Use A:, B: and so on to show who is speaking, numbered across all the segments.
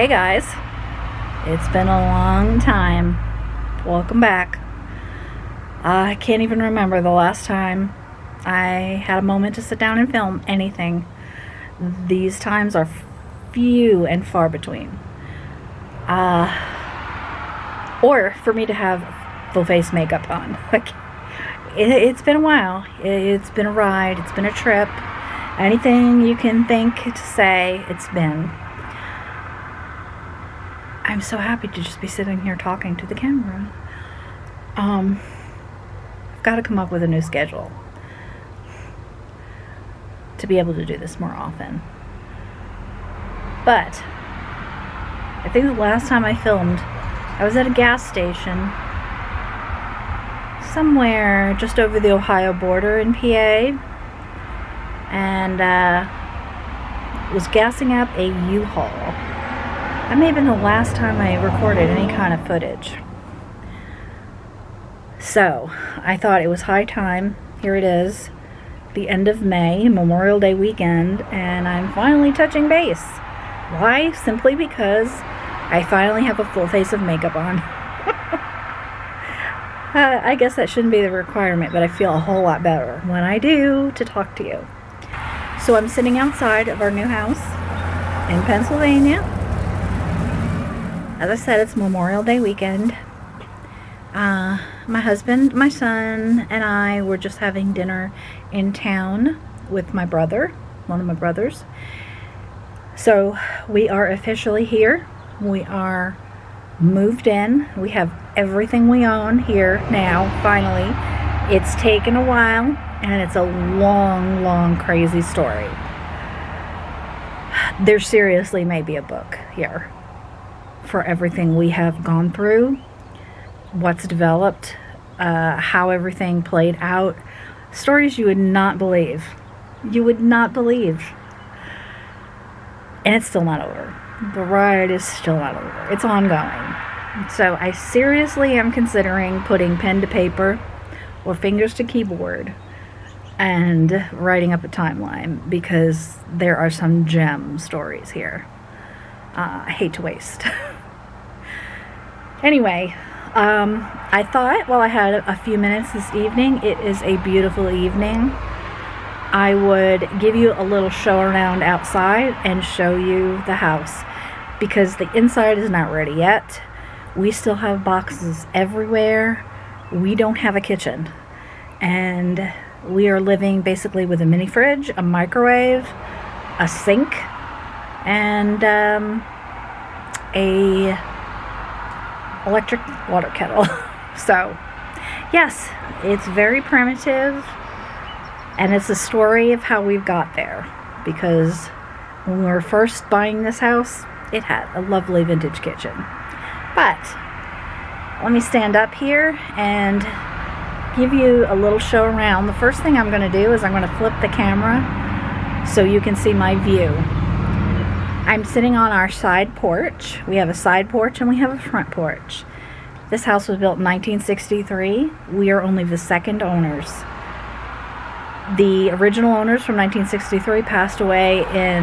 A: Hey guys, it's been a long time. Welcome back. I can't even remember the last time I had a moment to sit down and film anything. These times are few and far between. Or for me to have full face makeup on. It's been a while. It's been a ride. It's been a trip. Anything you can think to say, it's been. I'm so happy to just be sitting here talking to the camera. I've got to come up with a new schedule to be able to do this more often. But I think the last time I filmed, I was at a gas station somewhere just over the Ohio border in PA, and was gassing up a U-Haul. That may have been the last time I recorded any kind of footage. So I thought it was high time. Here it is, the end of May, Memorial Day weekend, and I'm finally touching base. Why? Simply because I finally have a full face of makeup on. I guess that shouldn't be the requirement, but I feel a whole lot better when I do to talk to you. So I'm sitting outside of our new house in Pennsylvania. As I said, it's Memorial Day weekend. My husband, my son, and I were just having dinner in town with my brother, one of my brothers. So we are officially here. We are moved in. We have everything we own here now, finally. It's taken a while, and it's a long, long, crazy story. There seriously may be a book here for everything we have gone through, what's developed, how everything played out. Stories you would not believe. You would not believe. And it's still not over. The ride is still not over. It's ongoing. So I seriously am considering putting pen to paper or fingers to keyboard and writing up a timeline, because there are some gem stories here. I hate to waste. Anyway, I thought while I had a few minutes this evening, it is a beautiful evening, I would give you a little show around outside and show you the house, because the inside is not ready yet. We still have boxes everywhere. We don't have a kitchen, and we are living basically with a mini fridge, a microwave, a sink, and a electric water kettle. So yes, it's very primitive, and it's a story of how we've got there, because when we were first buying this house, it had a lovely vintage kitchen. But let me stand up here and give you a little show around. The first thing I'm going to do is I'm going to flip the camera so you can see my view. I'm sitting on our side porch. We have a side porch and we have a front porch. This house was built in 1963. We are only the second owners. The original owners from 1963 passed away in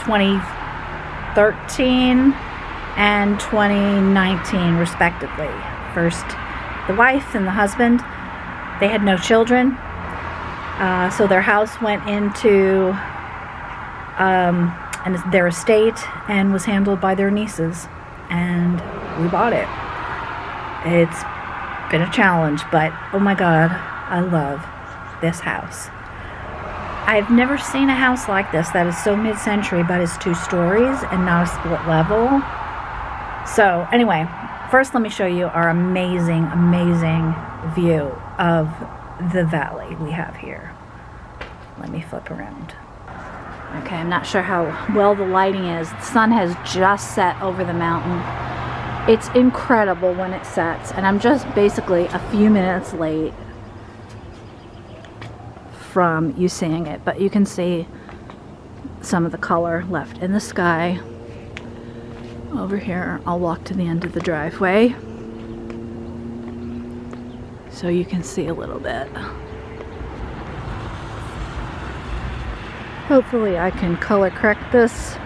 A: 2013 and 2019 respectively. First the wife and the husband. They had no children, so their house went into their estate and was handled by their nieces, and we bought it. It's been a challenge, but oh my God, I love this house. I've never seen a house like this that is so mid-century but is 2 stories and not a split level. So anyway, first let me show you our amazing, amazing view of the valley we have here. Let me flip around. Okay, I'm not sure how well the lighting is. The sun has just set over the mountain. It's incredible when it sets, and I'm just basically a few minutes late from you seeing it, but you can see some of the color left in the sky. Over here, I'll walk to the end of the driveway so you can see a little bit. Hopefully I can color correct this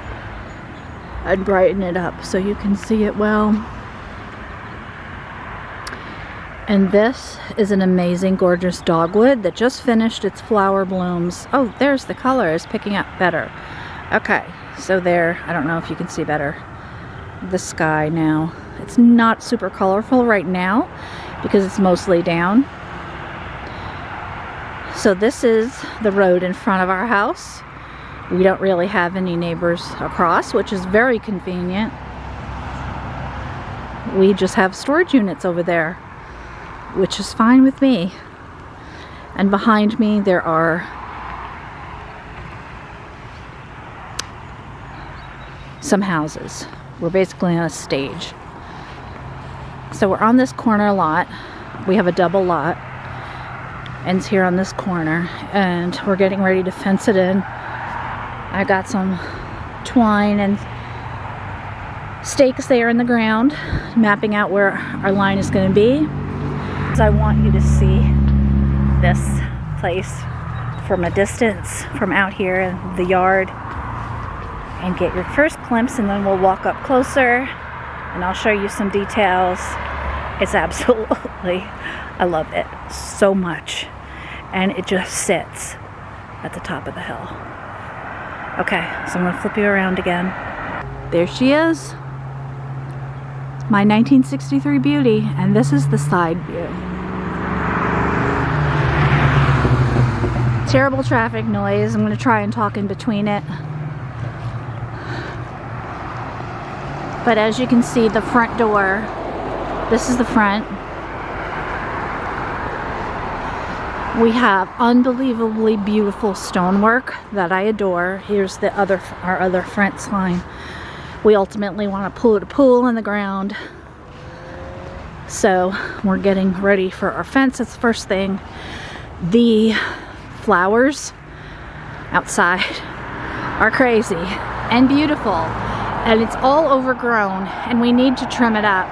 A: and brighten it up so you can see it well. And this is an amazing, gorgeous dogwood that just finished its flower blooms. Oh, there's the color is picking up better. Okay, so there, I don't know if you can see better the sky now. It's not super colorful right now because it's mostly down. So this is the road in front of our house. We don't really have any neighbors across, which is very convenient. We just have storage units over there, which is fine with me. And behind me there are some houses. We're basically on a stage. So we're on this corner lot. We have a double lot. Ends here on this corner, and we're getting ready to fence it in. I got some twine and stakes there in the ground, mapping out where our line is going to be. I want you to see this place from a distance, from out here in the yard, and get your first glimpse, and then we'll walk up closer and I'll show you some details. It's absolutely, I love it so much, and it just sits at the top of the hill. Okay, so I'm going to flip you around again. There she is, my 1963 Beauty, and this is the side view. Terrible traffic noise. I'm going to try and talk in between it. But as you can see, the front door, this is the front. We have unbelievably beautiful stonework that I adore. Here's the our other front sign. We ultimately want to put a pool in the ground. So we're getting ready for our fence. That's the first thing. The flowers outside are crazy and beautiful, and it's all overgrown, and we need to trim it up.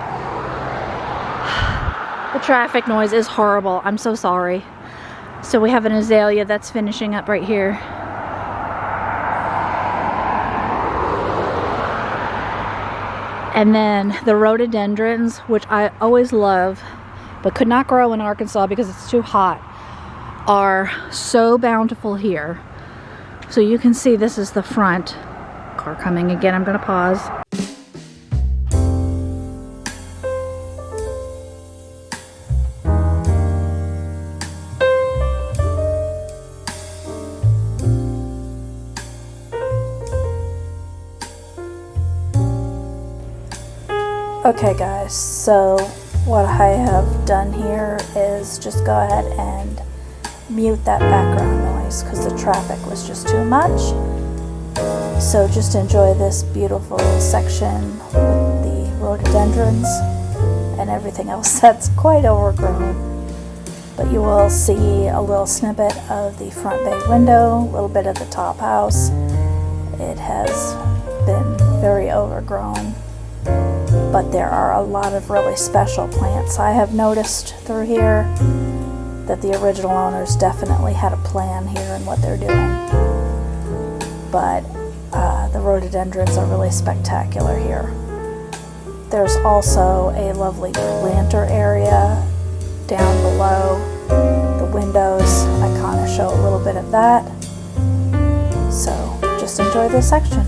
A: The traffic noise is horrible. I'm so sorry. So we have an azalea that's finishing up right here. And then the rhododendrons, which I always love, but could not grow in Arkansas because it's too hot, are so bountiful here. So you can see this is the front. Car coming again. I'm going to pause. Okay guys, so what I have done here is just go ahead and mute that background noise because the traffic was just too much. So just enjoy this beautiful section with the rhododendrons and everything else that's quite overgrown. But you will see a little snippet of the front bay window, a little bit of the top house. It has been very overgrown, but there are a lot of really special plants. I have noticed through here that the original owners definitely had a plan here in what they're doing. But the rhododendrons are really spectacular here. There's also a lovely planter area down below the windows. I kind of show a little bit of that. So just enjoy this section.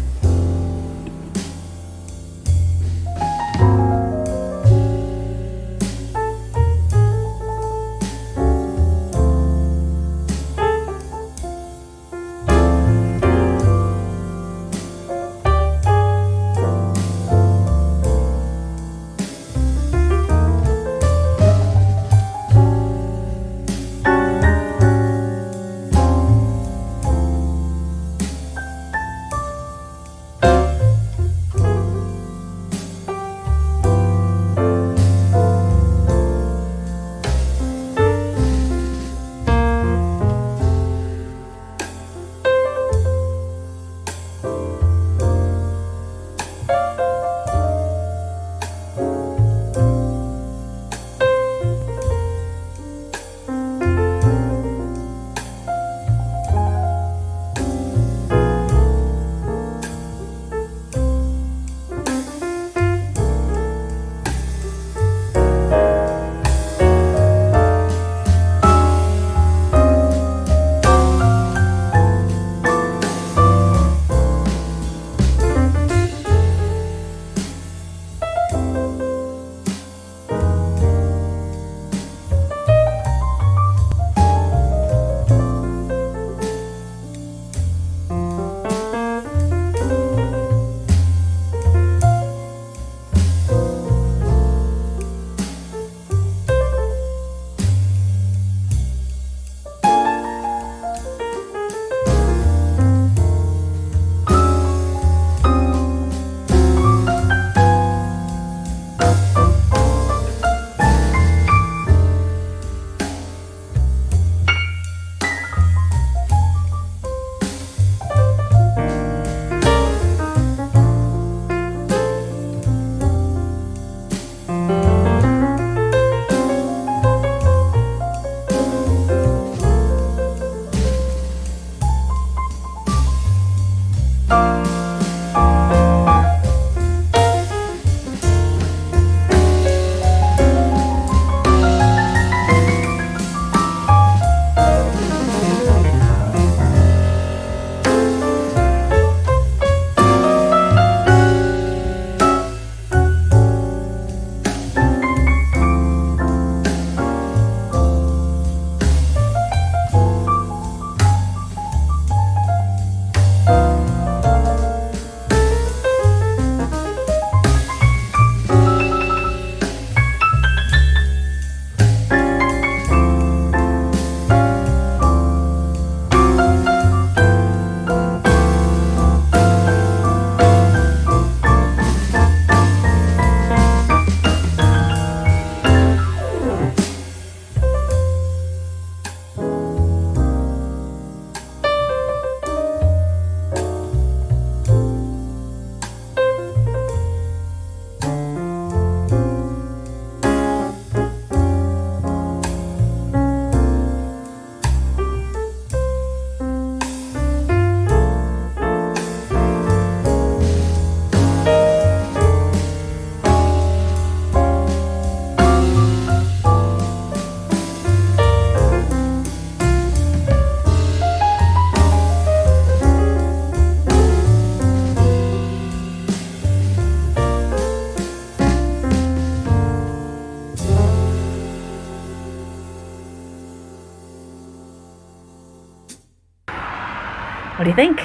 A: What do you think?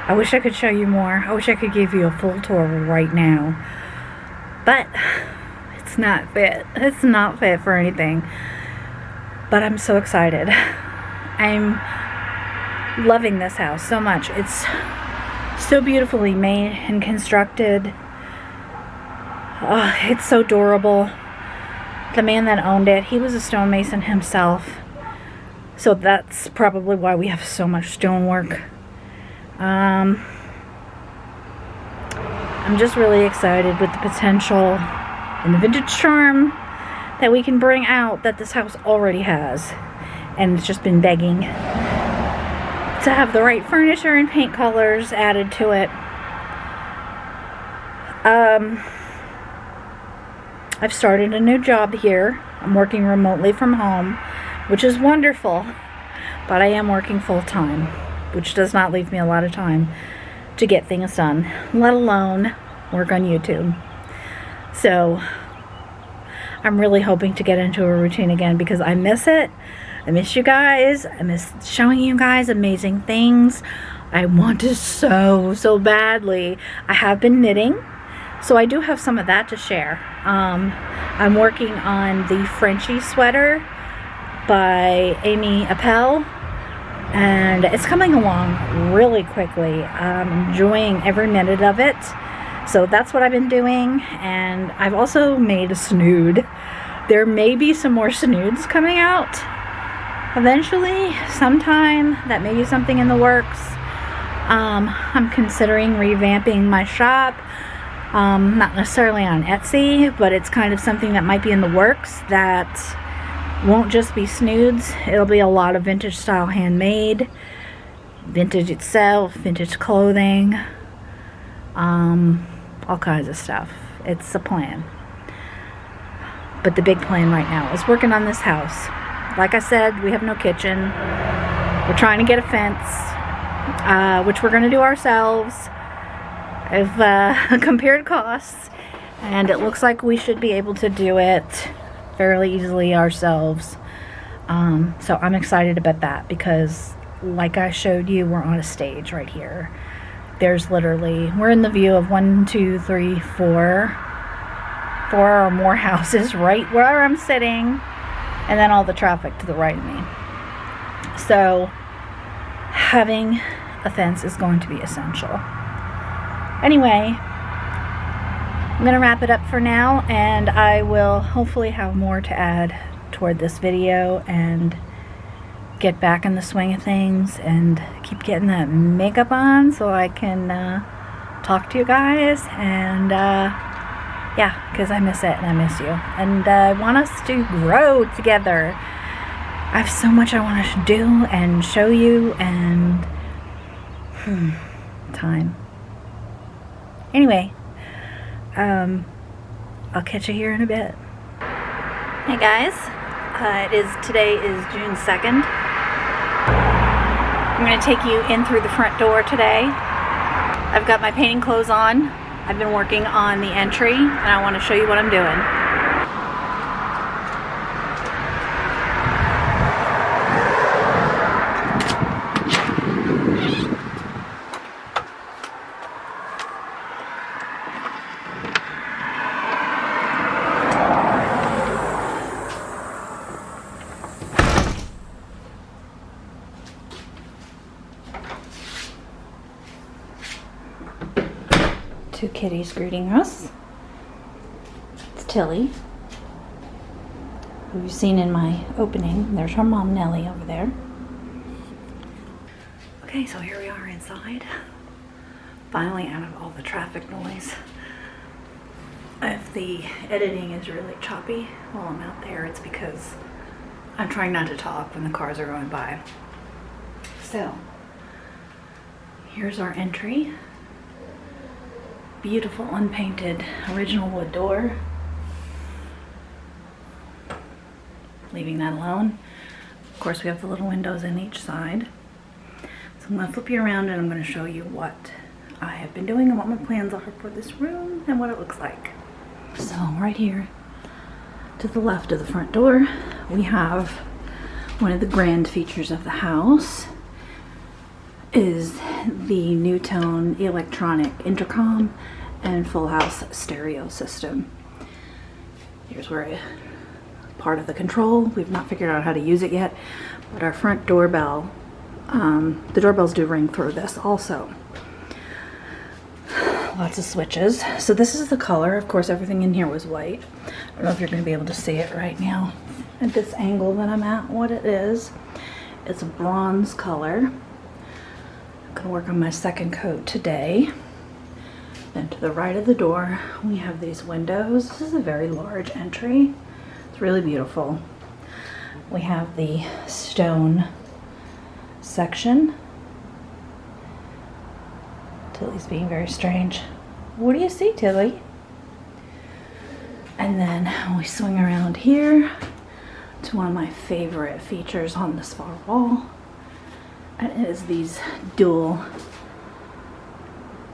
A: I wish I could show you more. I wish I could give you a full tour right now. But it's not fit. It's not fit for anything. But I'm so excited. I'm loving this house so much. It's so beautifully made and constructed. Oh, it's so durable. The man that owned it, he was a stonemason himself. So that's probably why we have so much stonework. I'm just really excited with the potential and the vintage charm that we can bring out that this house already has. And it's just been begging to have the right furniture and paint colors added to it. I've started a new job here. I'm working remotely from home, which is wonderful, but I am working full-time, which does not leave me a lot of time to get things done, let alone work on YouTube. So I'm really hoping to get into a routine again because I miss it. I miss you guys. I miss showing you guys amazing things. I want to so badly. I have been knitting, so I do have some of that to share. I'm working on the Frenchy sweater by Amy Appel, and it's coming along really quickly. I'm enjoying every minute of it. So that's what I've been doing, and I've also made a snood. There may be some more snoods coming out eventually, sometime. That may be something in the works. I'm considering revamping my shop. Not necessarily on Etsy, but it's kind of something that might be in the works that won't just be snoods. It'll be a lot of vintage style handmade, vintage itself, vintage clothing, all kinds of stuff. It's a plan. But the big plan right now is working on this house. Like I said, we have no kitchen. We're trying to get a fence, which we're going to do ourselves. I've compared costs, and it looks like we should be able to do it fairly easily ourselves. So I'm excited about that because, like I showed you, we're on a stage right here. There's literally, we're in the view of 1, 2, 3, 4 or more houses right where I'm sitting, and then all the traffic to the right of me. So having a fence is going to be essential. Anyway, I'm going to wrap it up for now, and I will hopefully have more to add toward this video and get back in the swing of things and keep getting that makeup on so I can talk to you guys. And yeah, because I miss it and I miss you, and I want us to grow together. I have so much I want to do and show you, and time. Anyway, I'll catch you here in a bit. Hey guys, today is June 2nd. I'm going to take you in through the front door today. I've got my painting clothes on. I've been working on the entry, and I want to show you what I'm doing. Two kitties greeting us. It's Tilly, who you've seen in my opening. There's her mom, Nellie, over there. Okay, so here we are inside. Finally out of all the traffic noise. If the editing is really choppy while I'm out there, it's because I'm trying not to talk when the cars are going by. So, here's our entry. Beautiful unpainted original wood door. Leaving that alone. Of course, we have the little windows in each side. So I'm going to flip you around and I'm going to show you what I have been doing and what my plans are for this room and what it looks like. So right here to the left of the front door, we have one of the grand features of the house. is the NuTone electronic intercom and full house stereo system. Here's where part of the control. We've not figured out how to use it yet, but our front doorbell, the doorbells do ring through this also. Lots of switches. So this is the color. Of course, everything in here was white. I don't know if you're going to be able to see it right now at this angle that I'm at, what it is. It's a bronze color. I'm going to work on my second coat today. Then to the right of the door, we have these windows. This is a very large entry. It's really beautiful. We have the stone section. Tilly's being very strange. What do you see, Tilly? And then we swing around here to one of my favorite features on this far wall. And it is these dual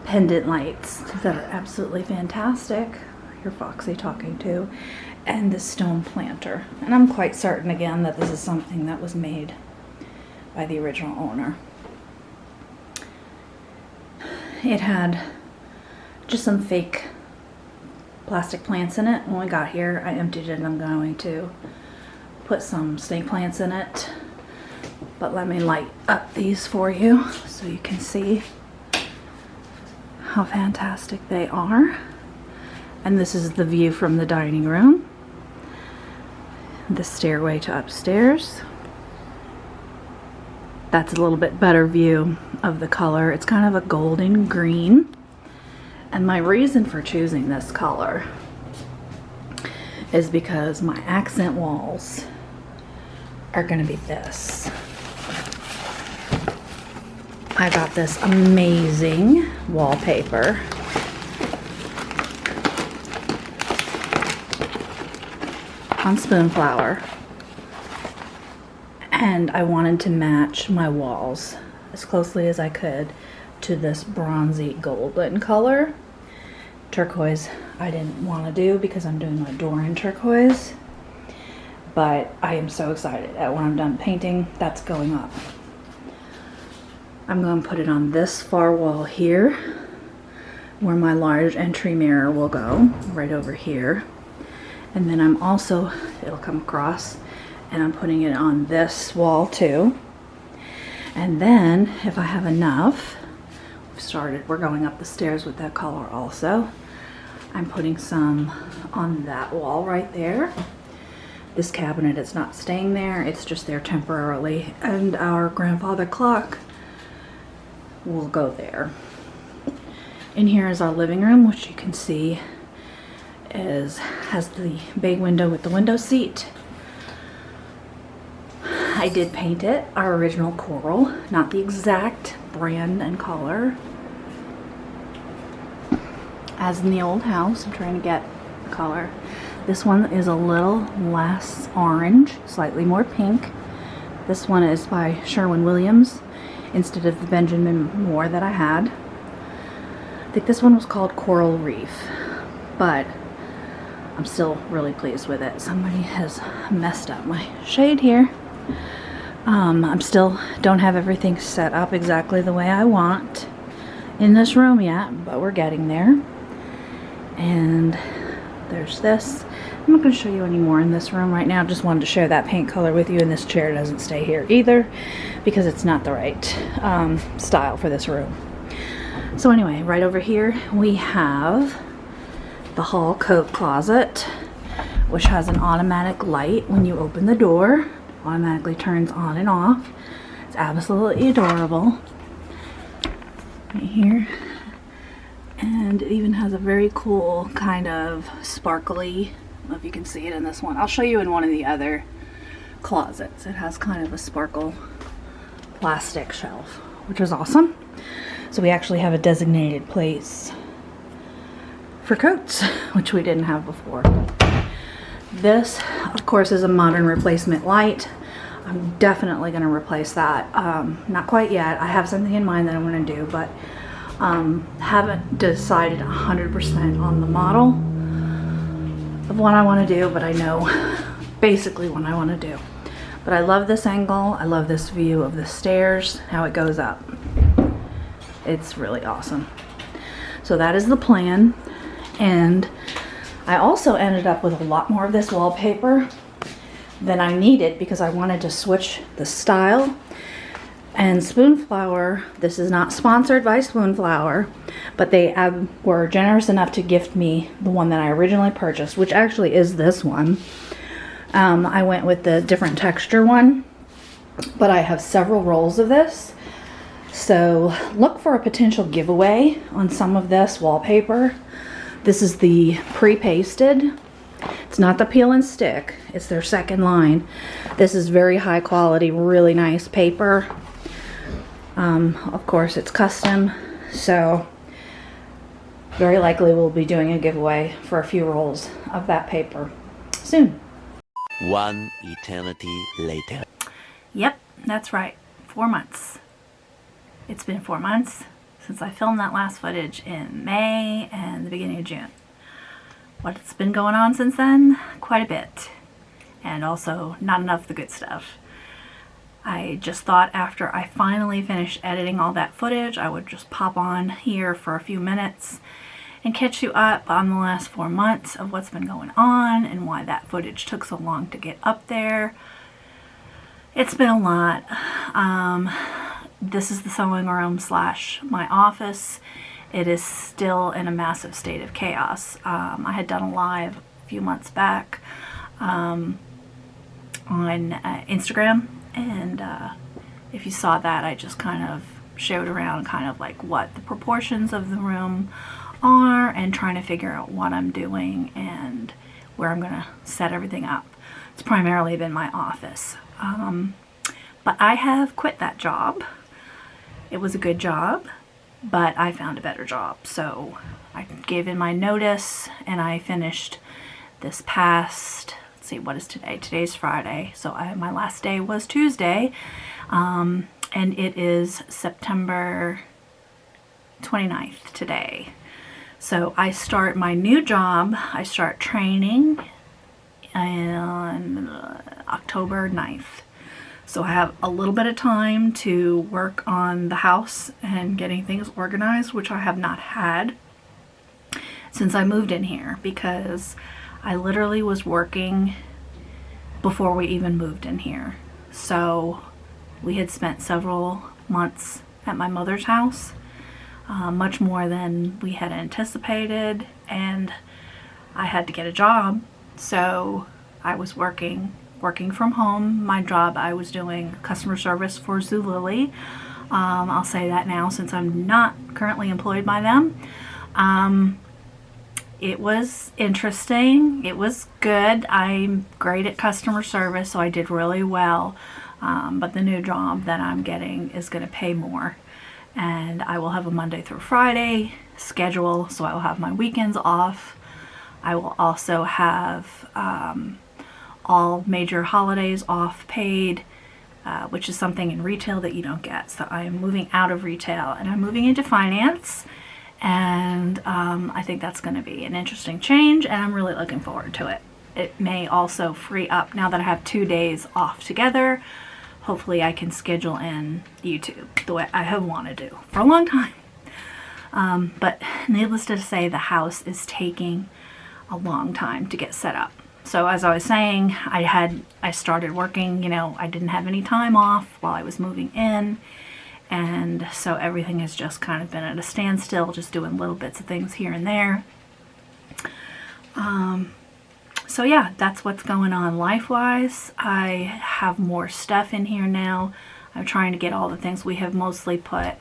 A: pendant lights that are absolutely fantastic. Hear Foxy talking to. And the stone planter. And I'm quite certain again that this is something that was made by the original owner. It had just some fake plastic plants in it. When we got here, I emptied it and I'm going to put some snake plants in it. But let me light up these for you so you can see how fantastic they are. And this is the view from the dining room. The stairway to upstairs. That's a little bit better view of the color. It's kind of a golden green. And my reason for choosing this color is because my accent walls are going to be this. I got this amazing wallpaper. On Spoonflower. And I wanted to match my walls as closely as I could to this bronzy golden color. Turquoise I didn't want to do because I'm doing my door in turquoise. But I am so excited that when I'm done painting, that's going up. I'm going to put it on this far wall here, where my large entry mirror will go, right over here. And then I'm also, it'll come across, and I'm putting it on this wall too. And then, if I have enough, we're going up the stairs with that color also. I'm putting some on that wall right there. This cabinet is not staying there, it's just there temporarily. And our grandfather clock will go there. In here is our living room, which you can see has the bay window with the window seat. I did paint it our original coral, not the exact brand and color as in the old house. I'm trying to get the color. This one is a little less orange, slightly more pink. This one is by Sherwin-Williams instead of the Benjamin Moore that I had. I think this one was called Coral Reef, but I'm still really pleased with it. Somebody has messed up my shade here. I'm still don't have everything set up exactly the way I want in this room yet, but we're getting there. And there's this. I'm not going to show you any more in this room right now. Just wanted to share that paint color with you, and this chair doesn't stay here either because it's not the right style for this room. So anyway, right over here we have the hall coat closet, which has an automatic light when you open the door. Automatically turns on and off. It's absolutely adorable. Right here. And it even has a very cool kind of sparkly, I don't know if you can see it in this one. I'll show you in one of the other closets. It has kind of a sparkle plastic shelf, which is awesome. So we actually have a designated place for coats, which we didn't have before. This, of course, is a modern replacement light. I'm definitely going to replace that. Not quite yet. I have something in mind that I'm going to do, but haven't decided 100% on the model of what I want to do, but I know basically what I want to do. But I love this angle. I love this view of the stairs, how it goes up. It's really awesome. So that is the plan. And I also ended up with a lot more of this wallpaper than I needed because I wanted to switch the style. And Spoonflower, this is not sponsored by Spoonflower, but they were generous enough to gift me the one that I originally purchased, which actually is this one. I went with the different texture one, but I have several rolls of this. So look for a potential giveaway on some of this wallpaper. This is the pre-pasted. It's not the peel and stick, it's their second line. This is very high quality, really nice paper. Of course it's custom, so very likely we'll be doing a giveaway for a few rolls of that paper soon.
B: One eternity later.
A: Yep, that's right, 4 months. It's been 4 months since I filmed that last footage in May and the beginning of June. What's been going on since then? Quite a bit. And also not enough of the good stuff. I just thought after I finally finished editing all that footage, I would just pop on here for a few minutes and catch you up on the last 4 months of what's been going on and why that footage took so long to get up there. It's been a lot. This is the sewing room / my office. It is still in a massive state of chaos. I had done a live a few months back on Instagram, and if you saw that, I just kind of showed around kind of like what the proportions of the room are and trying to figure out what I'm doing and where I'm gonna set everything up. It's primarily been my office, but I have quit that job. It was a good job, but I found a better job. So I gave in my notice and I finished this past, let's see, what is today? Today's Friday. So my last day was Tuesday, and it is September 29th today. So I start my new job, I start training on October 9th. So I have a little bit of time to work on the house and getting things organized, which I have not had since I moved in here, because I literally was working before we even moved in here. So we had spent several months at my mother's house, much more than we had anticipated, and I had to get a job. So I was working from home. My job, I was doing customer service for Zulily. I'll say that now since I'm not currently employed by them. It was interesting. It was good. I'm great at customer service, so I did really well. But the new job that I'm getting is going to pay more. And I will have a Monday through Friday schedule, so I will have my weekends off. I will also have all major holidays off paid, which is something in retail that you don't get. So I am moving out of retail and I'm moving into finance, and I think that's going to be an interesting change, and I'm really looking forward to it. It may also free up, now that I have 2 days off together, hopefully I can schedule in YouTube the way I have wanted to for a long time. But needless to say, the house is taking a long time to get set up. So as I was saying, I started working, I didn't have any time off while I was moving in, and so everything has just kind of been at a standstill, just doing little bits of things here and there. So yeah, that's what's going on life-wise. I have more stuff in here now. I'm trying to get all the things. We have mostly put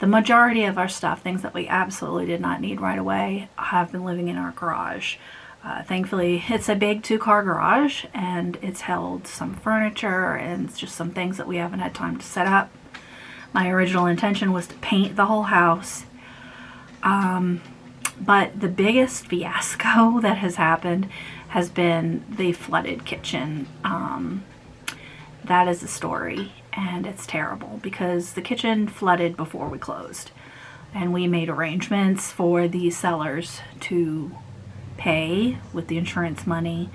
A: the majority of our stuff, things that we absolutely did not need right away, have been living in our garage. Thankfully, it's a big 2-car garage, and it's held some furniture and just some things that we haven't had time to set up. My original intention was to paint the whole house. But the biggest fiasco that has happened has been the flooded kitchen. That is the story, and it's terrible because the kitchen flooded before we closed, and we made arrangements for the sellers to pay with the insurance money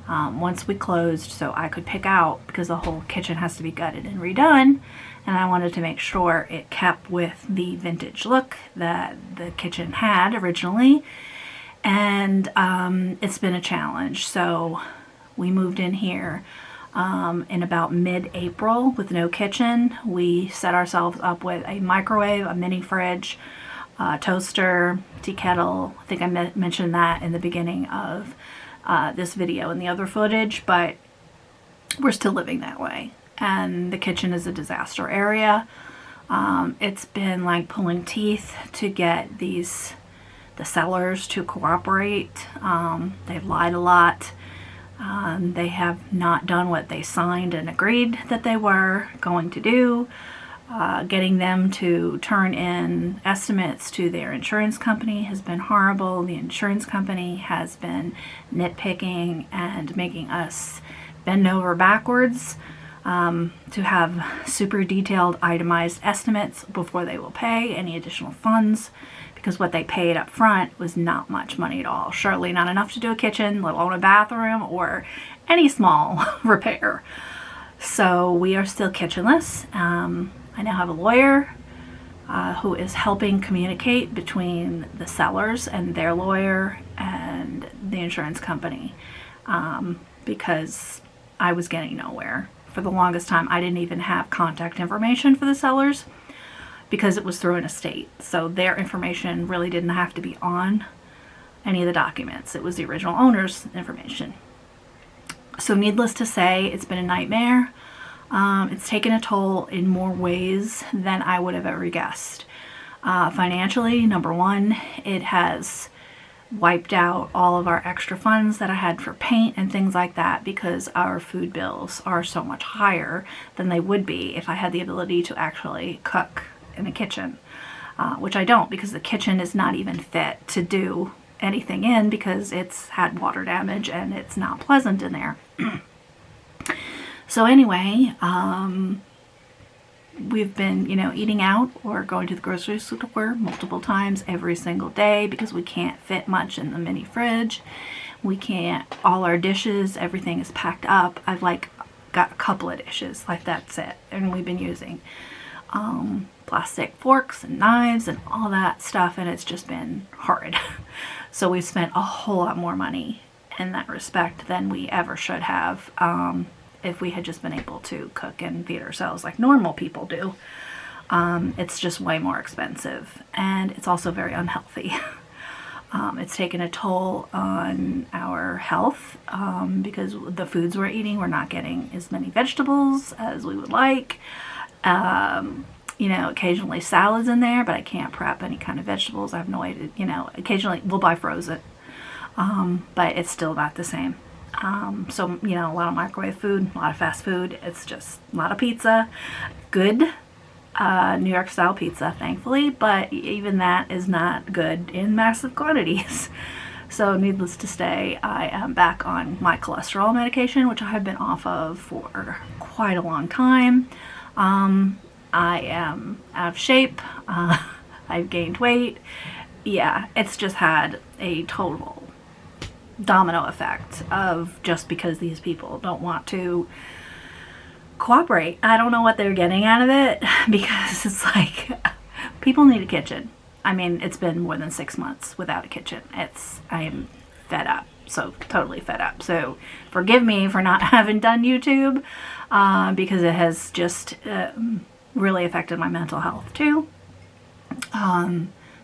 A: once we closed, so I could pick out, because the whole kitchen has to be gutted and redone, and I wanted to make sure it kept with the vintage look that the kitchen had originally. And it's been a challenge. So we moved in here in about mid-April with no kitchen. We set ourselves up with a microwave, a mini fridge, toaster, tea kettle. I think I mentioned that in the beginning of this video and the other footage, but we're still living that way. And the kitchen is a disaster area. It's been like pulling teeth to get the sellers to cooperate. They've lied a lot. They have not done what they signed and agreed that they were going to do. Getting them to turn in estimates to their insurance company has been horrible. The insurance company has been nitpicking and making us bend over backwards to have super detailed itemized estimates before they will pay any additional funds, because what they paid up front was not much money at all. Surely not enough to do a kitchen, let alone a bathroom or any small repair. So we are still kitchenless. I now have a lawyer who is helping communicate between the sellers and their lawyer and the insurance company, because I was getting nowhere. For the longest time, I didn't even have contact information for the sellers because it was through an estate. So their information really didn't have to be on any of the documents. It was the original owner's information. So needless to say, it's been a nightmare. It's taken a toll in more ways than I would have ever guessed. Financially, number one, it has wiped out all of our extra funds that I had for paint and things like that, because our food bills are so much higher than they would be if I had the ability to actually cook in a kitchen, which I don't, because the kitchen is not even fit to do anything in, because it's had water damage and it's not pleasant in there. So anyway, we've been, eating out or going to the grocery store multiple times every single day because we can't fit much in the mini fridge. We can't, all our dishes, everything is packed up. I've got a couple of dishes, that's it. And we've been using plastic forks and knives and all that stuff, and it's just been horrid. So we've spent a whole lot more money in that respect than we ever should have, if we had just been able to cook and feed ourselves like normal people do. It's just way more expensive, and it's also very unhealthy. It's taken a toll on our health, because the foods we're eating, we're not getting as many vegetables as we would like. Occasionally salads in there, but I can't prep any kind of vegetables. I have no idea, occasionally we'll buy frozen, but it's still not the same. So, a lot of microwave food, a lot of fast food. It's just a lot of pizza, good New York style pizza, thankfully, but even that is not good in massive quantities. So needless to say, I am back on my cholesterol medication, which I have been off of for quite a long time. I am out of shape. I've gained weight. Yeah, it's just had a total domino effect of just because these people don't want to cooperate. I don't know what they're getting out of it, because it's like, people need a kitchen. I mean, it's been more than 6 months without a kitchen. I am fed up. So totally fed up. So forgive me for not having done YouTube, because it has just really affected my mental health too.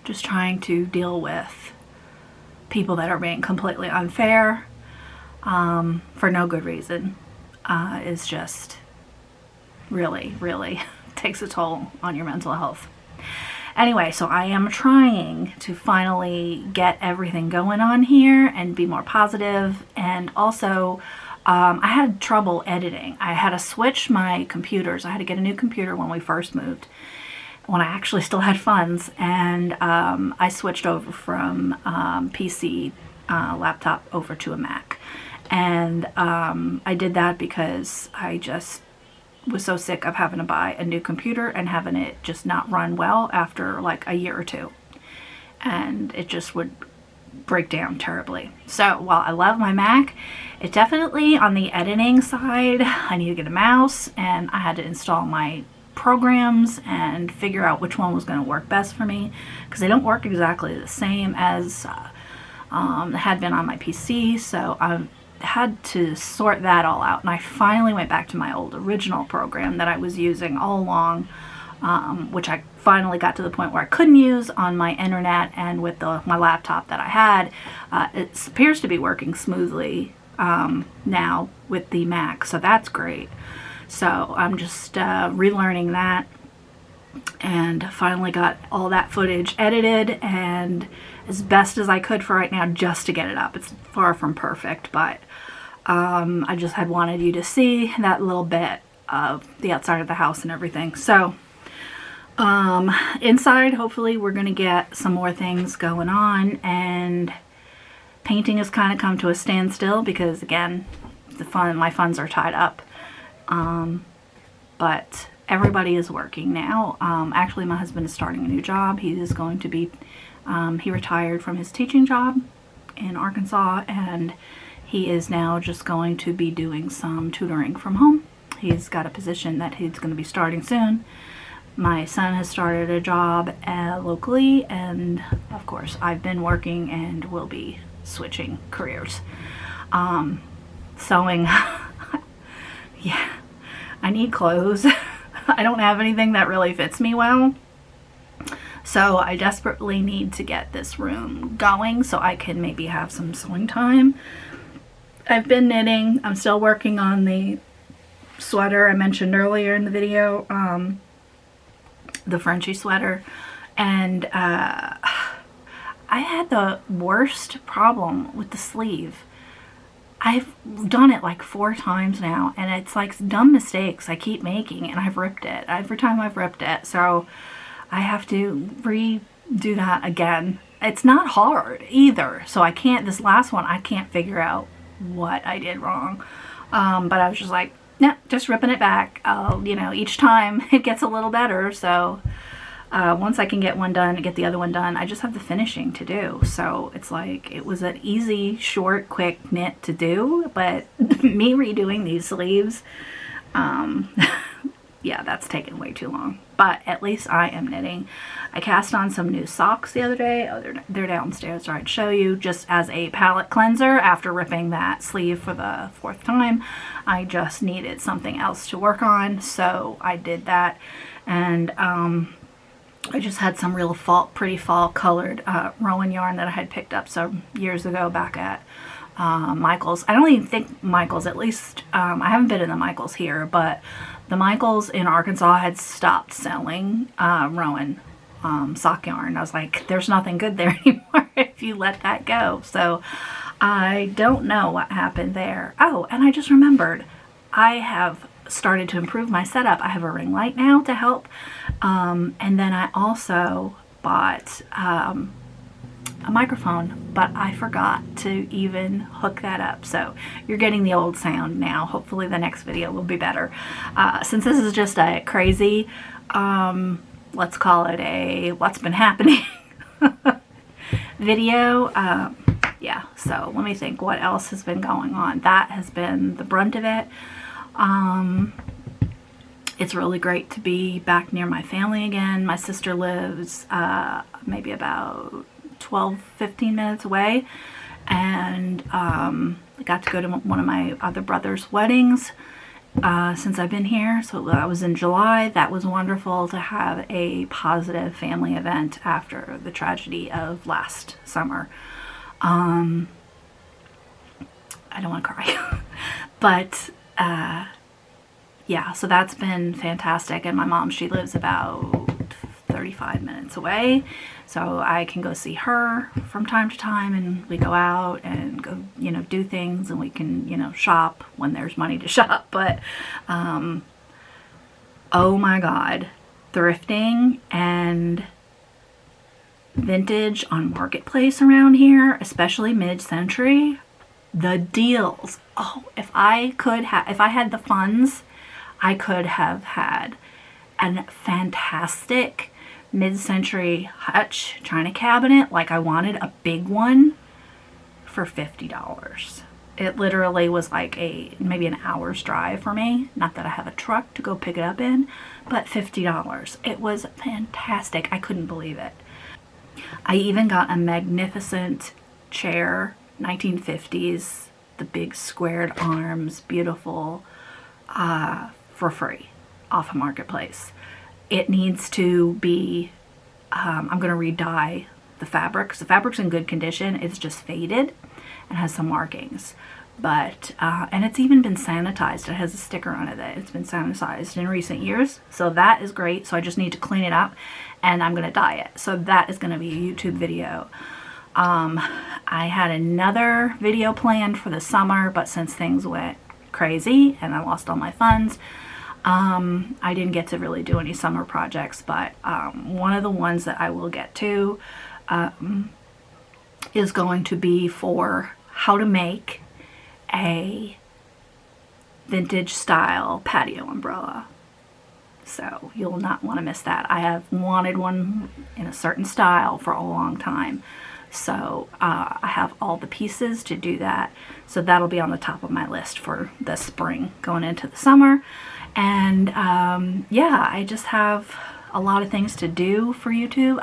A: Just trying to deal with people that are being completely unfair for no good reason is just really, really takes a toll on your mental health. Anyway, so I am trying to finally get everything going on here and be more positive. And also, I had trouble editing. I had to switch my computers. I had to get a new computer when we first moved, when I actually still had funds. And I switched over from PC laptop over to a Mac. And I did that because I just was so sick of having to buy a new computer and having it just not run well after like a year or two. And it just would break down terribly. So while I love my Mac, it definitely, on the editing side, I need to get a mouse, and I had to install my programs and figure out which one was going to work best for me, because they don't work exactly the same as had been on my PC. So I had to sort that all out, and I finally went back to my old original program that I was using all along, which I finally got to the point where I couldn't use on my internet, and with my laptop that I had, it appears to be working smoothly now with the Mac, so that's great. So I'm just relearning that, and finally got all that footage edited and as best as I could for right now, just to get it up. It's far from perfect, but I just had wanted you to see that little bit of the outside of the house and everything. So inside, hopefully we're going to get some more things going on, and painting has kind of come to a standstill because, again, my funds are tied up. But everybody is working now. Actually, my husband is starting a new job. He is going to be, he retired from his teaching job in Arkansas, and he is now just going to be doing some tutoring from home. He's got a position that he's going to be starting soon. My son has started a job locally, and of course I've been working and will be switching careers. Sewing. Yeah, I need clothes. I don't have anything that really fits me well. So I desperately need to get this room going so I can maybe have some sewing time. I've been knitting. I'm still working on the sweater I mentioned earlier in the video, the Frenchy sweater. And I had the worst problem with the sleeve. I've done it like 4 times now, and it's like dumb mistakes I keep making, and I've ripped it every time I've ripped it. So I have to redo that again. It's not hard either, so I can't, this last one, I can't figure out what I did wrong. But I was just like, nah, just ripping it back. You know, each time it gets a little better. So once I can get one done and get the other one done, I just have the finishing to do. So it's like, it was an easy, short, quick knit to do, but me redoing these sleeves, yeah, that's taken way too long. But at least I am knitting. I cast on some new socks the other day. Oh, they're downstairs, so I'd show you, just as a palette cleanser. After ripping that sleeve for the 4th time, I just needed something else to work on, so I did that. And I just had some real pretty fall colored Rowan yarn that I had picked up some years ago back at Michael's. I don't even think Michael's, at least I haven't been in the Michael's here, but the Michael's in Arkansas had stopped selling Rowan sock yarn. I was like, there's nothing good there anymore if you let that go. So I don't know what happened there. Oh, and I just remembered, I have started to improve my setup. I have a ring light now to help, and then I also bought a microphone, but I forgot to even hook that up, so you're getting the old sound now. Hopefully the next video will be better. Since this is just a crazy, let's call it a what's been happening video, yeah, so let me think what else has been going on. That has been the brunt of it. It's really great to be back near my family again. My sister lives maybe about 12-15 minutes away, and I got to go to one of my other brother's weddings since I've been here. So that was in July. That was wonderful to have a positive family event after the tragedy of last summer. I don't want to cry, but yeah, so that's been fantastic. And my mom, she lives about 35 minutes away, so I can go see her from time to time, and we go out and go, you know, do things, and we can, you know, shop when there's money to shop. But oh my God, thrifting and vintage on Marketplace around here, especially mid-century, the deals. Oh, if I had the funds, I could have had a fantastic mid-century hutch china cabinet. Like, I wanted a big one, for $50. It literally was like maybe an hour's drive for me. Not that I have a truck to go pick it up in, but $50. It was fantastic. I couldn't believe it. I even got a magnificent chair, 1950s, the big squared arms, beautiful, for free off of Marketplace. It needs to be, I'm going to re-dye the fabric, because the fabric's in good condition. It's just faded and has some markings. But, and it's even been sanitized. It has a sticker on it that it's been sanitized in recent years. So that is great. So I just need to clean it up and I'm going to dye it. So that is going to be a YouTube video. I had another video planned for the summer, but since things went crazy and I lost all my funds, I didn't get to really do any summer projects. But one of the ones that I will get to is going to be for how to make a vintage style patio umbrella. So you'll not want to miss that. I have wanted one in a certain style for a long time. So I have all the pieces to do that. So that'll be on the top of my list for the spring going into the summer. And yeah, I just have a lot of things to do for YouTube.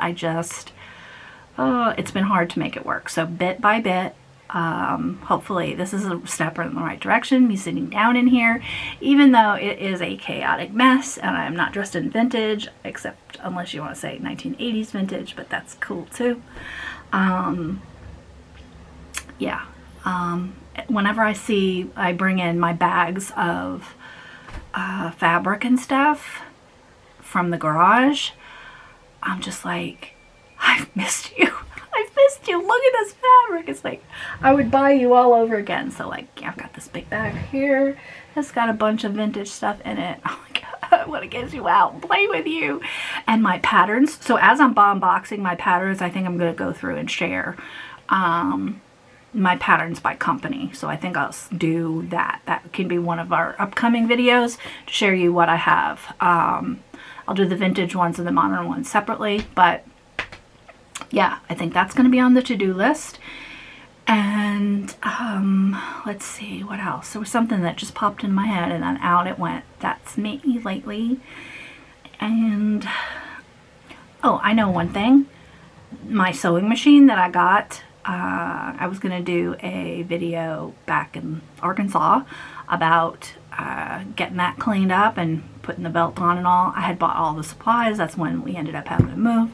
A: It's been hard to make it work. So bit by bit, hopefully this is a step in the right direction, me sitting down in here, even though it is a chaotic mess and I'm not dressed in vintage, except unless you want to say 1980s vintage, but that's cool too. Yeah, whenever I bring in my bags of fabric and stuff from the garage, I'm just like, I've missed you. I've missed you. Look at this fabric. It's like I would buy you all over again. So like, yeah, I've got this big bag here. It's got a bunch of vintage stuff in it. Oh my God, I want to get you out and play with you. And my patterns. So as I'm unboxing my patterns, I think I'm going to go through and share my patterns by company. So I think I'll do that. That can be one of our upcoming videos to share you what I have. I'll do the vintage ones and the modern ones separately, but yeah, I think that's going to be on the to-do list. And let's see, what else? There was something that just popped in my head and then out it went. That's me lately. And oh, I know one thing. My sewing machine that I got, I was going to do a video back in Arkansas about getting that cleaned up and putting the belt on and all. I had bought all the supplies. That's when we ended up having to move.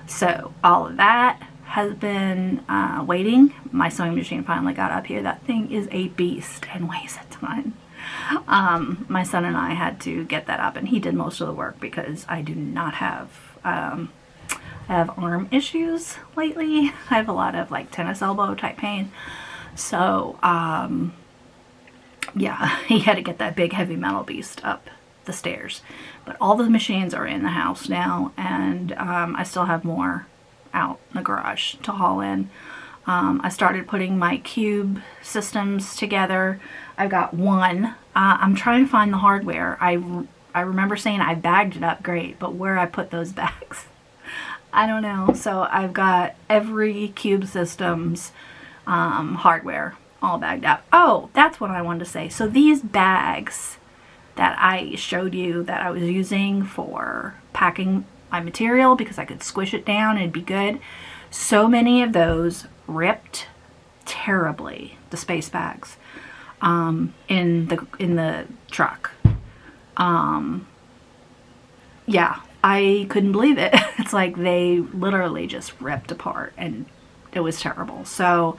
A: So all of that has been waiting. My sewing machine finally got up here. That thing is a beast and weighs a ton. My son and I had to get that up, and he did most of the work because I do not have I have arm issues lately. I have a lot of like tennis elbow type pain. So yeah, he had to get that big heavy metal beast up the stairs. But all the machines are in the house now, and I still have more out in the garage to haul in. I started putting my cube systems together. I've got one. I'm trying to find the hardware. I remember saying I bagged it up great, but where I put those bags, I don't know. So I've got every cube systems hardware all bagged up. Oh, that's what I wanted to say. So these bags that I showed you that I was using for packing my material because I could squish it down and it'd be good. So many of those ripped terribly, the space bags, in the truck. Yeah, I couldn't believe it. It's like they literally just ripped apart and it was terrible. So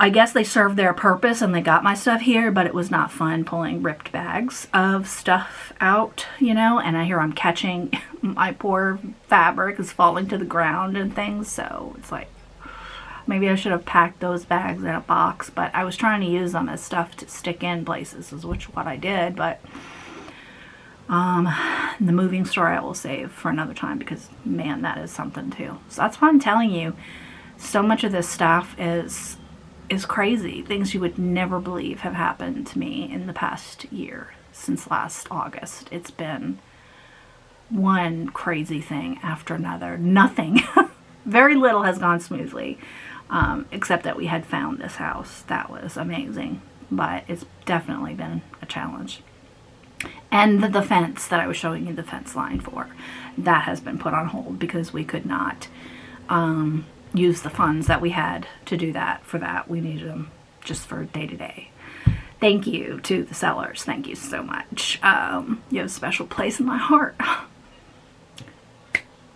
A: I guess they served their purpose and they got my stuff here, but it was not fun pulling ripped bags of stuff out, you know, and I hear I'm catching my poor fabric is falling to the ground and things. So it's like, maybe I should have packed those bags in a box, but I was trying to use them as stuff to stick in places, is what I did. But the moving story I will save for another time because, man, that is something too. So that's why I'm telling you, so much of this stuff is crazy. Things you would never believe have happened to me in the past year since last August. It's been one crazy thing after another. Nothing, very little has gone smoothly. except that we had found this house. That was amazing, but it's definitely been a challenge. And the fence that I was showing you the fence line for, that has been put on hold because we could not use the funds that we had to do that. For that, we needed them just for day to day. Thank you to the sellers. Thank you so much. You have a special place in my heart.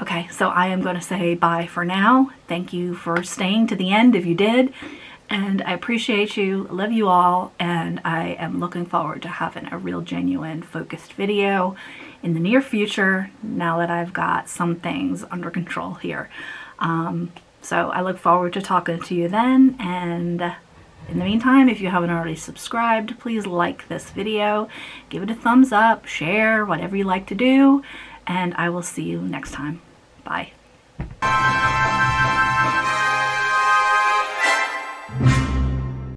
A: Okay, so I am going to say bye for now. Thank you for staying to the end if you did. And I appreciate you, love you all, and I am looking forward to having a real genuine focused video in the near future now that I've got some things under control here. So I look forward to talking to you then, and in the meantime, if you haven't already subscribed, please like this video, give it a thumbs up, share, whatever you like to do, and I will see you next time. Bye.